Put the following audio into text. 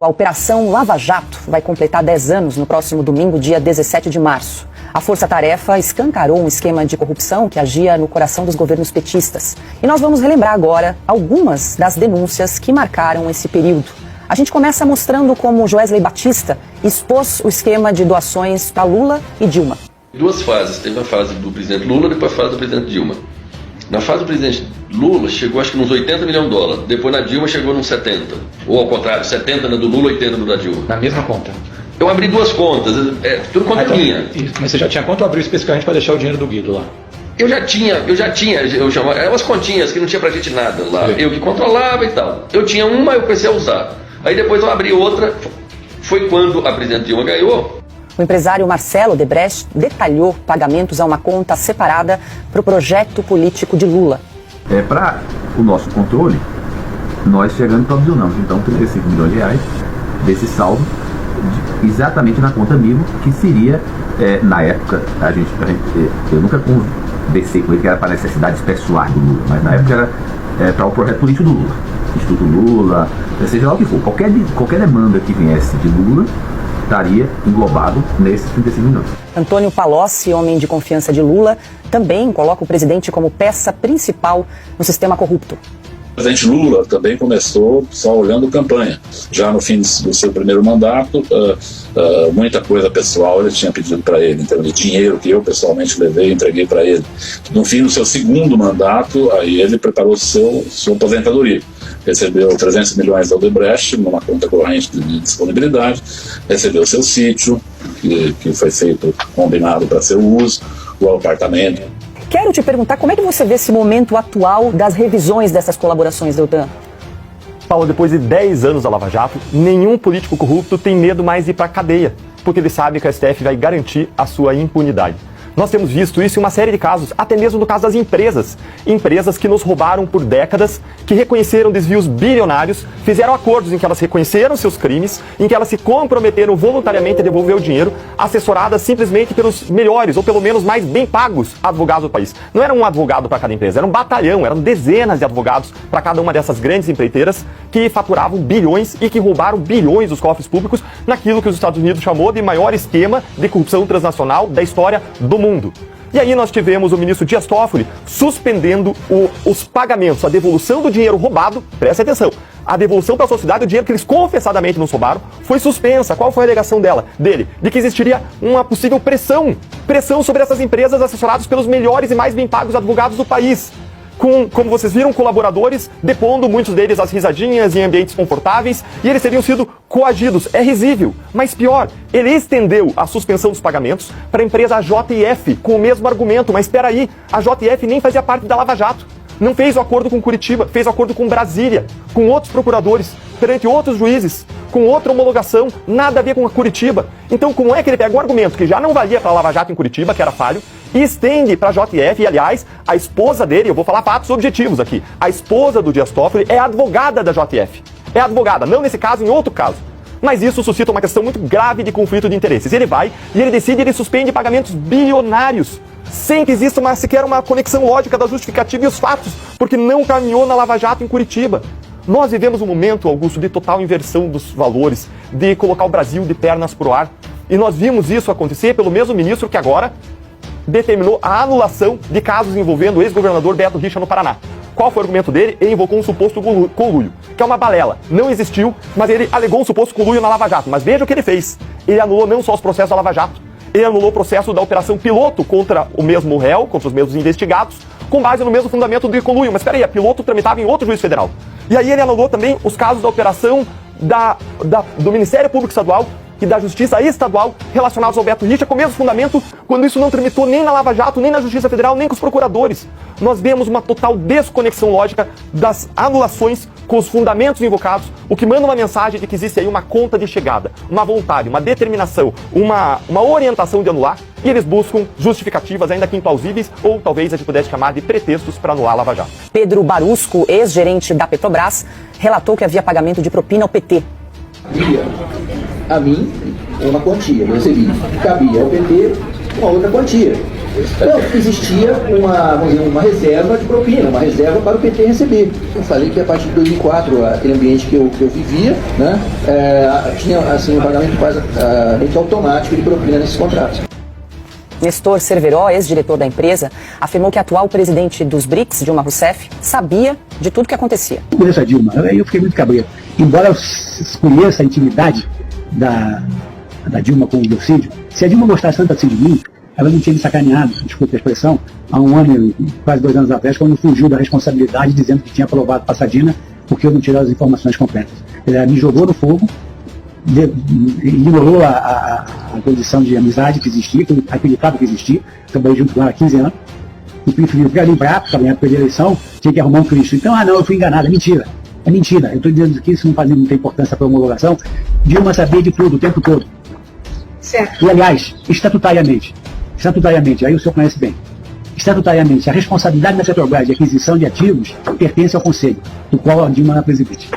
A Operação Lava Jato vai completar 10 anos no próximo domingo, dia 17 de março. A Força Tarefa escancarou um esquema de corrupção que agia no coração dos governos petistas. E nós vamos relembrar agora algumas das denúncias que marcaram esse período. A gente começa mostrando como Joesley Batista expôs o esquema de doações para Lula e Dilma. Duas fases. Teve a fase do presidente Lula e depois a fase do presidente Dilma. Na fase do presidente Lula chegou acho que nos 80 milhões de dólares. Depois na Dilma chegou nos 70. Ou ao contrário, 70 na do Lula, 80 na da Dilma. Na mesma conta? Eu abri duas contas, tudo conta minha. Mas você já tinha quanto abriu especificamente para deixar o dinheiro do Guido lá? Eu chamava, eram umas continhas que não tinha pra gente nada lá. Sim. Eu que controlava e tal. Eu tinha uma, eu comecei a usar. Aí depois eu abri outra, foi quando a presidente Dilma ganhou. O empresário Marcelo Odebrecht detalhou pagamentos a uma conta separada para o projeto político de Lula. Para o nosso controle, nós chegamos e provisionamos então 35 milhões de reais desse saldo exatamente na conta Mimo, que seria, na época, eu nunca conversei com ele que era para necessidades pessoais do Lula, mas na época era para o projeto político do Lula, Instituto Lula, seja lá o que for, qualquer demanda que viesse de Lula estaria englobado nesses 35 milhões. Antônio Palocci, homem de confiança de Lula, também coloca o presidente como peça principal no sistema corrupto. O presidente Lula também começou só olhando campanha. Já no fim do seu primeiro mandato, muita coisa pessoal ele tinha pedido para ele, em termos de dinheiro que eu pessoalmente levei e entreguei para ele. No fim do seu segundo mandato, aí ele preparou sua aposentadoria. Recebeu 300 milhões da Odebrecht numa conta corrente de disponibilidade, recebeu seu sítio, que foi feito, combinado para seu uso, o apartamento. Quero te perguntar como é que você vê esse momento atual das revisões dessas colaborações, Deltan? Paulo, depois de 10 anos da Lava Jato, nenhum político corrupto tem medo mais de ir para a cadeia, porque ele sabe que a STF vai garantir a sua impunidade. Nós temos visto isso em uma série de casos, até mesmo no caso das empresas. Empresas que nos roubaram por décadas, que reconheceram desvios bilionários, fizeram acordos em que elas reconheceram seus crimes, em que elas se comprometeram voluntariamente a devolver o dinheiro, assessoradas simplesmente pelos melhores, ou pelo menos mais bem pagos advogados do país. Não era um advogado para cada empresa, era um batalhão, eram dezenas de advogados para cada uma dessas grandes empreiteiras que faturavam bilhões e que roubaram bilhões dos cofres públicos naquilo que os Estados Unidos chamou de maior esquema de corrupção transnacional da história do mundo. E aí nós tivemos o ministro Dias Toffoli suspendendo os pagamentos, a devolução do dinheiro roubado, presta atenção, a devolução para a sociedade do dinheiro que eles confessadamente nos roubaram foi suspensa. Qual foi a alegação dele? De que existiria uma possível pressão sobre essas empresas assessoradas pelos melhores e mais bem pagos advogados do país. Como vocês viram, colaboradores depondo, muitos deles às risadinhas em ambientes confortáveis, e eles teriam sido coagidos. É risível, mas pior, ele estendeu a suspensão dos pagamentos para a empresa JF, com o mesmo argumento. Mas espera aí, a JF nem fazia parte da Lava Jato. Não fez o acordo com Curitiba, fez o acordo com Brasília, com outros procuradores, perante outros juízes, com outra homologação, nada a ver com a Curitiba. Então, como é que ele pega um argumento que já não valia para a Lava Jato em Curitiba, que era falho, e estende para a JF? E, aliás, a esposa dele, eu vou falar fatos objetivos aqui, a esposa do Dias Toffoli é advogada da JF. É advogada, não nesse caso, em outro caso. Mas isso suscita uma questão muito grave de conflito de interesses. Ele vai e ele suspende pagamentos bilionários, sem que exista sequer uma conexão lógica da justificativa e os fatos, porque não caminhou na Lava Jato em Curitiba. Nós vivemos um momento, Augusto, de total inversão dos valores, de colocar o Brasil de pernas pro ar. E nós vimos isso acontecer pelo mesmo ministro que agora determinou a anulação de casos envolvendo o ex-governador Beto Richa no Paraná. Qual foi o argumento dele? Ele invocou um suposto conluio, que é uma balela. Não existiu, mas ele alegou um suposto conluio na Lava Jato. Mas veja o que ele fez. Ele anulou não só os processos da Lava Jato, ele anulou o processo da operação piloto contra o mesmo réu, contra os mesmos investigados, com base no mesmo fundamento de conluio. Mas espera aí, a piloto tramitava em outro juiz federal. E aí ele anulou também os casos da operação do Ministério Público Estadual e da Justiça Estadual relacionados ao Beto Richa, com o mesmo fundamento, quando isso não tramitou nem na Lava Jato, nem na Justiça Federal, nem com os procuradores. Nós vemos uma total desconexão lógica das anulações com os fundamentos invocados, o que manda uma mensagem de que existe aí uma conta de chegada, uma vontade, uma determinação, uma orientação de anular, e eles buscam justificativas, ainda que implausíveis, ou talvez a gente pudesse chamar de pretextos para anular a Lava Jato. Pedro Barusco, ex-gerente da Petrobras, relatou que havia pagamento de propina ao PT. Cabia a mim uma quantia, eu recebi. Cabia ao PT uma outra quantia. Não, existia uma reserva de propina, uma reserva para o PT receber. Eu falei que a partir de 2004, aquele ambiente que eu vivia, né, tinha assim, um pagamento quase automático de propina nesses contratos. Nestor Cerveró, ex-diretor da empresa, afirmou que a atual presidente dos BRICS, Dilma Rousseff, sabia de tudo que acontecia. Eu conheço a Dilma, eu fiquei muito cabreiro. Embora eu conheça a intimidade da Dilma com o Delcídio, se a Dilma gostasse tanto assim de mim, ela não tinha me sacaneado, desculpe a expressão, há um ano, quase 2 anos atrás, quando fugiu da responsabilidade dizendo que tinha aprovado Passadina porque eu não tirava as informações completas. Ela me jogou no fogo, ignorou a condição de amizade que existia, que eu acreditava que existia, trabalhei junto com ela há 15 anos, e preferiu ficar limpo para ganhar a eleição, tinha que arrumar um Cristo. Então, não, eu fui enganado, é mentira. É mentira, eu estou dizendo que isso não tem importância para a homologação. Dilma sabia de tudo, o tempo todo. Certo. E, aliás, estatutariamente, aí o senhor conhece bem, estatutariamente, a responsabilidade da Petrobras de aquisição de ativos pertence ao Conselho, do qual a Dilma era presidente.